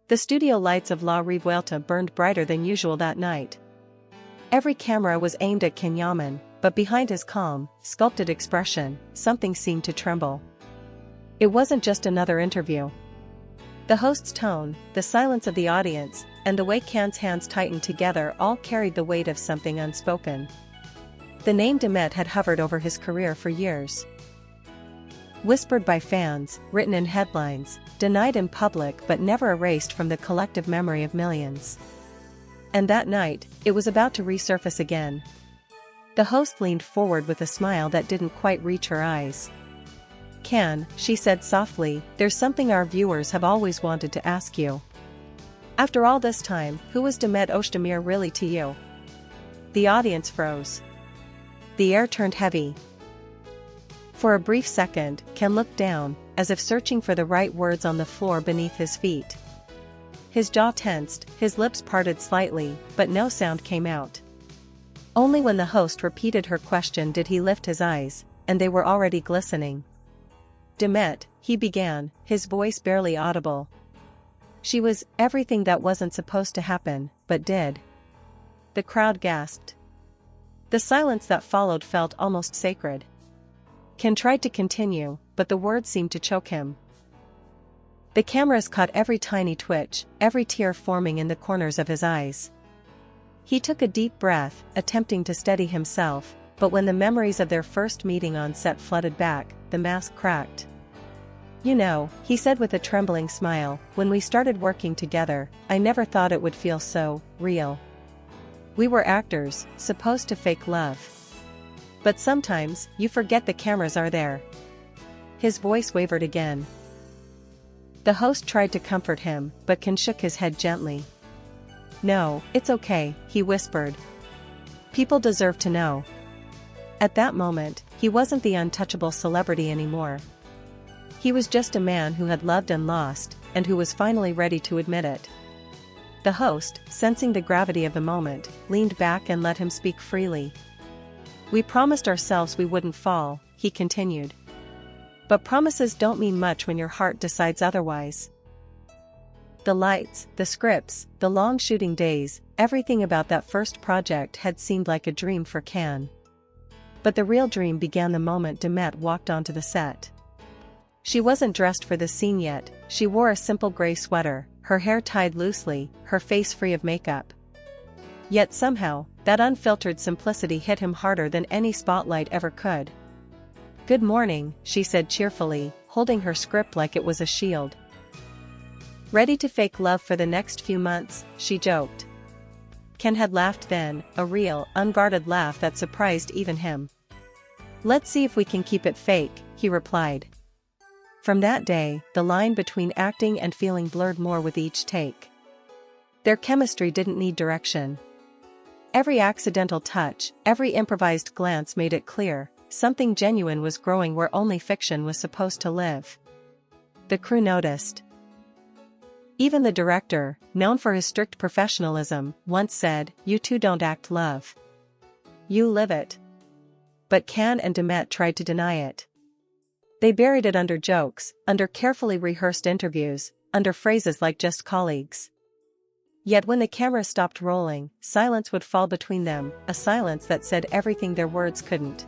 The studio lights of La Revuelta burned brighter than usual that night. Every camera was aimed at Yaman, but behind his calm, sculpted expression, something seemed to tremble. It wasn't just another interview. The host's tone, the silence of the audience, and the way Can's hands tightened together all carried the weight of something unspoken. The name Demet had hovered over his career for years. Whispered by fans, written in headlines, denied in public but never erased from the collective memory of millions. And that night, it was about to resurface again. The host leaned forward with a smile that didn't quite reach her eyes. "Can," she said softly, "there's something our viewers have always wanted to ask you. After all this time, who was Demet Özdemir really to you?" The audience froze. The air turned heavy. For a brief second, Can looked down, as if searching for the right words on the floor beneath his feet. His jaw tensed, his lips parted slightly, but no sound came out. Only when the host repeated her question did he lift his eyes, and they were already glistening. "Demet," he began, his voice barely audible. "She was everything that wasn't supposed to happen, but did." The crowd gasped. The silence that followed felt almost sacred. Ken tried to continue, but the words seemed to choke him. The cameras caught every tiny twitch, every tear forming in the corners of his eyes. He took a deep breath, attempting to steady himself, but when the memories of their first meeting on set flooded back, the mask cracked. "You know," he said with a trembling smile, "when we started working together, I never thought it would feel so real. We were actors, supposed to fake love. But sometimes, you forget the cameras are there." His voice wavered again. The host tried to comfort him, but Ken shook his head gently. "No, it's okay," he whispered. "People deserve to know." At that moment, he wasn't the untouchable celebrity anymore. He was just a man who had loved and lost, and who was finally ready to admit it. The host, sensing the gravity of the moment, leaned back and let him speak freely. "We promised ourselves we wouldn't fall," he continued. "But promises don't mean much when your heart decides otherwise." The lights, the scripts, the long shooting days, everything about that first project had seemed like a dream for Can. But the real dream began the moment Demet walked onto the set. She wasn't dressed for the scene yet, she wore a simple gray sweater, her hair tied loosely, her face free of makeup. Yet somehow, that unfiltered simplicity hit him harder than any spotlight ever could. "Good morning," she said cheerfully, holding her script like it was a shield. "Ready to fake love for the next few months?" she joked. Ken had laughed then, a real, unguarded laugh that surprised even him. "Let's see if we can keep it fake," he replied. From that day, the line between acting and feeling blurred more with each take. Their chemistry didn't need direction. Every accidental touch, every improvised glance made it clear, something genuine was growing where only fiction was supposed to live. The crew noticed. Even the director, known for his strict professionalism, once said, "You two don't act love. You live it." But Can and Demet tried to deny it. They buried it under jokes, under carefully rehearsed interviews, under phrases like "just colleagues." Yet when the camera stopped rolling, silence would fall between them, a silence that said everything their words couldn't.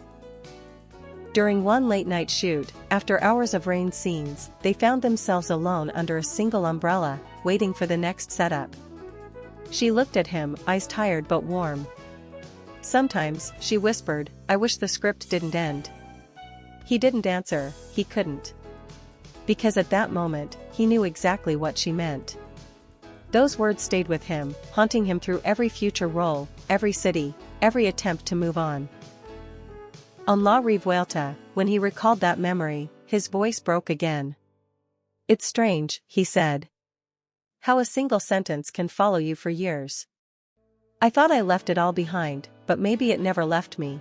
During one late-night shoot, after hours of rain scenes, they found themselves alone under a single umbrella, waiting for the next setup. She looked at him, eyes tired but warm. "Sometimes," she whispered, "I wish the script didn't end." He didn't answer, he couldn't. Because at that moment, he knew exactly what she meant. Those words stayed with him, haunting him through every future role, every city, every attempt to move on. On La Revuelta, when he recalled that memory, his voice broke again. "It's strange," he said. "How a single sentence can follow you for years. I thought I left it all behind, but maybe it never left me."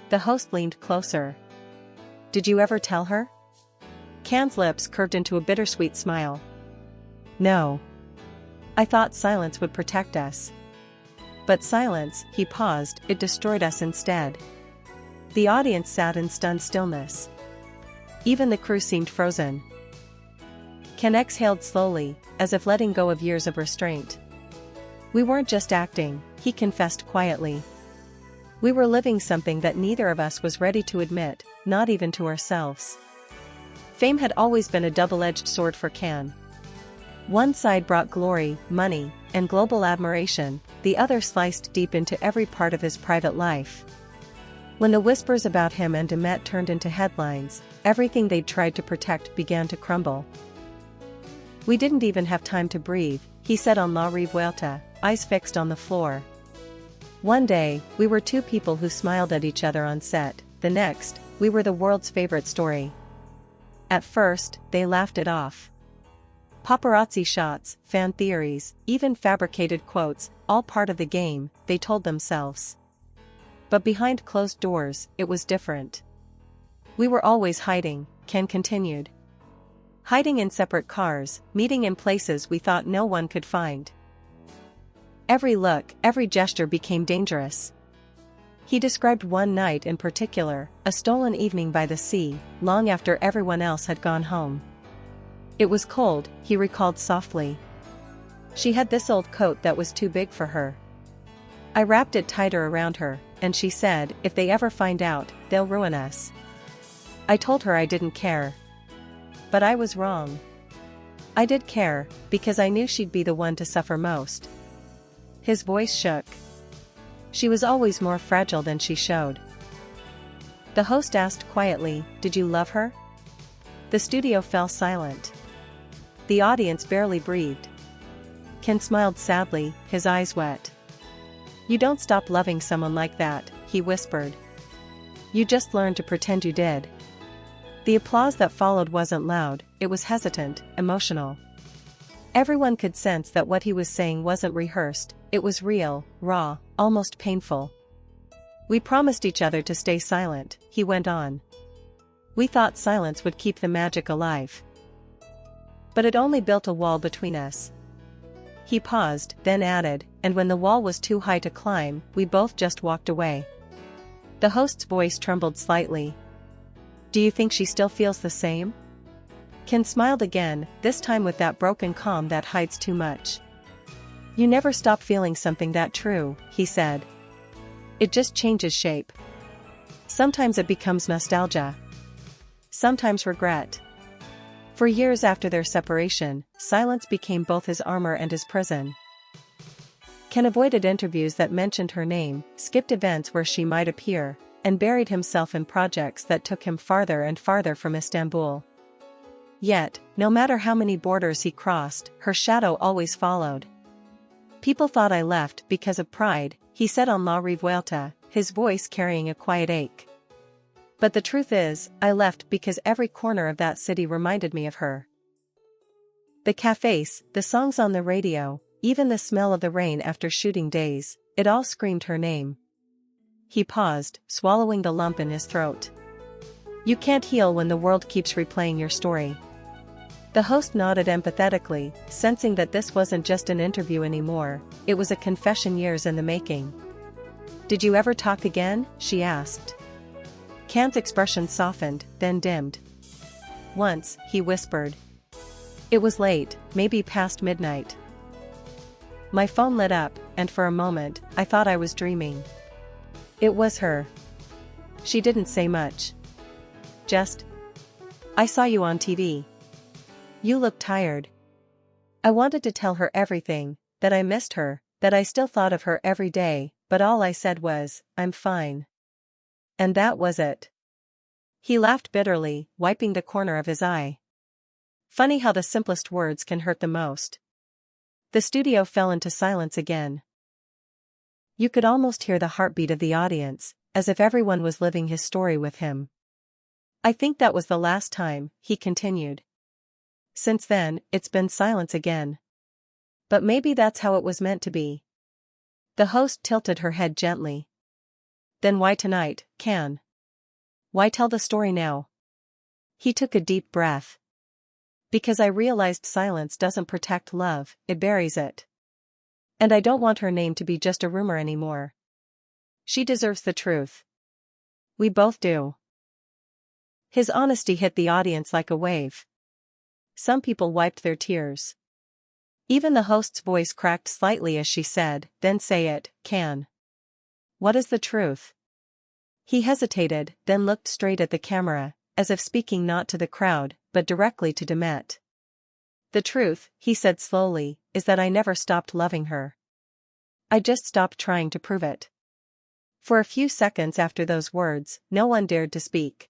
The host leaned closer. "Did you ever tell her?" Can's lips curved into a bittersweet smile. "No. I thought silence would protect us. But silence," he paused, "it destroyed us instead." The audience sat in stunned stillness. Even the crew seemed frozen. Ken exhaled slowly, as if letting go of years of restraint. We weren't just acting, he confessed quietly. We were living something that neither of us was ready to admit, not even to ourselves. Fame had always been a double-edged sword for Ken. One side brought glory, money, and global admiration, the other sliced deep into every part of his private life. When the whispers about him and Demet turned into headlines, everything they'd tried to protect began to crumble. We didn't even have time to breathe, he said on La Revuelta, eyes fixed on the floor. One day, we were two people who smiled at each other on set, the next, we were the world's favorite story. At first, they laughed it off. Paparazzi shots, fan theories, even fabricated quotes, all part of the game, they told themselves. But behind closed doors, it was different. We were always hiding, Ken continued. Hiding in separate cars, meeting in places we thought no one could find. Every look, every gesture became dangerous. He described one night in particular, a stolen evening by the sea, long after everyone else had gone home. It was cold, he recalled softly. She had this old coat that was too big for her. I wrapped it tighter around her, and she said, if they ever find out, they'll ruin us. I told her I didn't care. But I was wrong. I did care, because I knew she'd be the one to suffer most. His voice shook. She was always more fragile than she showed. The host asked quietly, did you love her? The studio fell silent. The audience barely breathed. Ken smiled sadly, his eyes wet. You don't stop loving someone like that, he whispered. You just learn to pretend you did. The applause that followed wasn't loud, it was hesitant, emotional. Everyone could sense that what he was saying wasn't rehearsed, it was real, raw, almost painful. We promised each other to stay silent, he went on. We thought silence would keep the magic alive. But it only built a wall between us. He paused, then added, and when the wall was too high to climb, we both just walked away. The host's voice trembled slightly. Do you think she still feels the same? Ken smiled again, this time with that broken calm that hides too much. You never stop feeling something that true, he said. It just changes shape. Sometimes it becomes nostalgia. Sometimes regret. For years after their separation, silence became both his armor and his prison. Ken avoided interviews that mentioned her name, skipped events where she might appear, and buried himself in projects that took him farther and farther from Istanbul. Yet, no matter how many borders he crossed, her shadow always followed. People thought I left because of pride, he said on La Revuelta, his voice carrying a quiet ache. But the truth is, I left because every corner of that city reminded me of her. The cafes, the songs on the radio, even the smell of the rain after shooting days, it all screamed her name. He paused, swallowing the lump in his throat. You can't heal when the world keeps replaying your story. The host nodded empathetically, sensing that this wasn't just an interview anymore, it was a confession years in the making. Did you ever talk again? She asked. Ken's expression softened, then dimmed. Once, he whispered. It was late, maybe past midnight. My phone lit up, and for a moment, I thought I was dreaming. It was her. She didn't say much. Just, I saw you on TV. You looked tired. I wanted to tell her everything, that I missed her, that I still thought of her every day, but all I said was, I'm fine. And that was it. He laughed bitterly, wiping the corner of his eye. Funny how the simplest words can hurt the most. The studio fell into silence again. You could almost hear the heartbeat of the audience, as if everyone was living his story with him. I think that was the last time, he continued. Since then, it's been silence again. But maybe that's how it was meant to be. The host tilted her head gently. Then why tonight, Ken? Why tell the story now? He took a deep breath. Because I realized silence doesn't protect love, it buries it. And I don't want her name to be just a rumor anymore. She deserves the truth. We both do. His honesty hit the audience like a wave. Some people wiped their tears. Even the host's voice cracked slightly as she said, "Then say it, Can. What is the truth?" He hesitated, then looked straight at the camera, as if speaking not to the crowd, but directly to Demet. "The truth," he said slowly, "is that I never stopped loving her. I just stopped trying to prove it." For a few seconds after those words, no one dared to speak.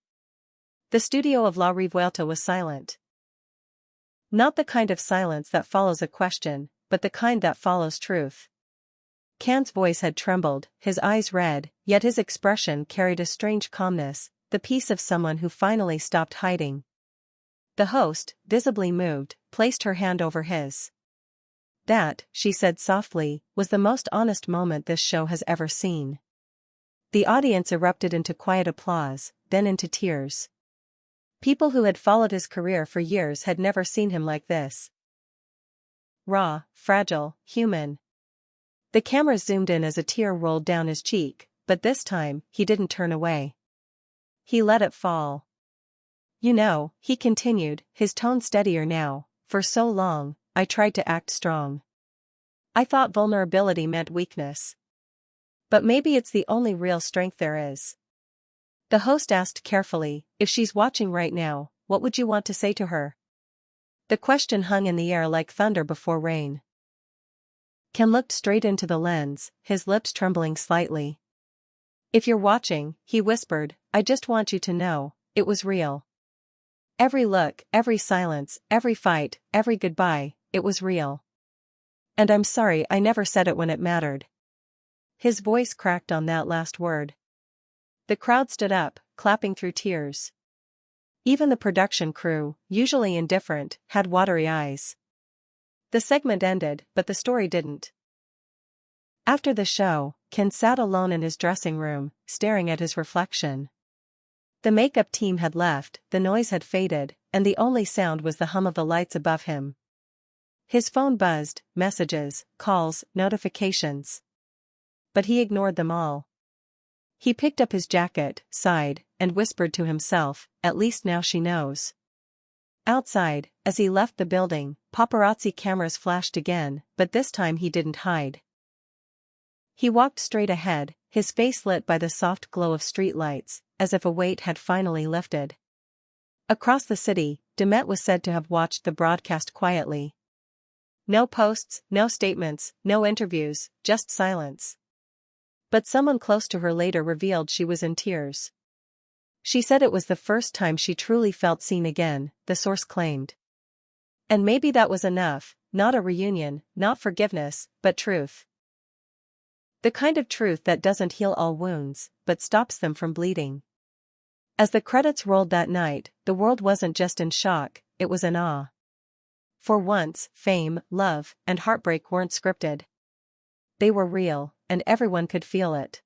The studio of La Revuelta was silent. Not the kind of silence that follows a question, but the kind that follows truth. Can's voice had trembled, his eyes red, yet his expression carried a strange calmness, the peace of someone who finally stopped hiding. The host, visibly moved, placed her hand over his. "That," she said softly, "was the most honest moment this show has ever seen." The audience erupted into quiet applause, then into tears. People who had followed his career for years had never seen him like this. Raw, fragile, human. The camera zoomed in as a tear rolled down his cheek, but this time, he didn't turn away. He let it fall. "You know," he continued, his tone steadier now, "for so long, I tried to act strong. I thought vulnerability meant weakness. But maybe it's the only real strength there is." The host asked carefully, "If she's watching right now, what would you want to say to her?" The question hung in the air like thunder before rain. Ken looked straight into the lens, his lips trembling slightly. "If you're watching," he whispered, "I just want you to know, it was real. Every look, every silence, every fight, every goodbye, it was real. And I'm sorry I never said it when it mattered." His voice cracked on that last word. The crowd stood up, clapping through tears. Even the production crew, usually indifferent, had watery eyes. The segment ended, but the story didn't. After the show, Ken sat alone in his dressing room, staring at his reflection. The makeup team had left, the noise had faded, and the only sound was the hum of the lights above him. His phone buzzed, messages, calls, notifications. But he ignored them all. He picked up his jacket, sighed, and whispered to himself, "At least now she knows." Outside, as he left the building, paparazzi cameras flashed again, but this time he didn't hide. He walked straight ahead, his face lit by the soft glow of streetlights, as if a weight had finally lifted. Across the city, Demet was said to have watched the broadcast quietly. No posts, no statements, no interviews, just silence. But someone close to her later revealed she was in tears. She said it was the first time she truly felt seen again, the source claimed. And maybe that was enough, not a reunion, not forgiveness, but truth. The kind of truth that doesn't heal all wounds, but stops them from bleeding. As the credits rolled that night, the world wasn't just in shock, it was in awe. For once, fame, love, and heartbreak weren't scripted. They were real, and everyone could feel it.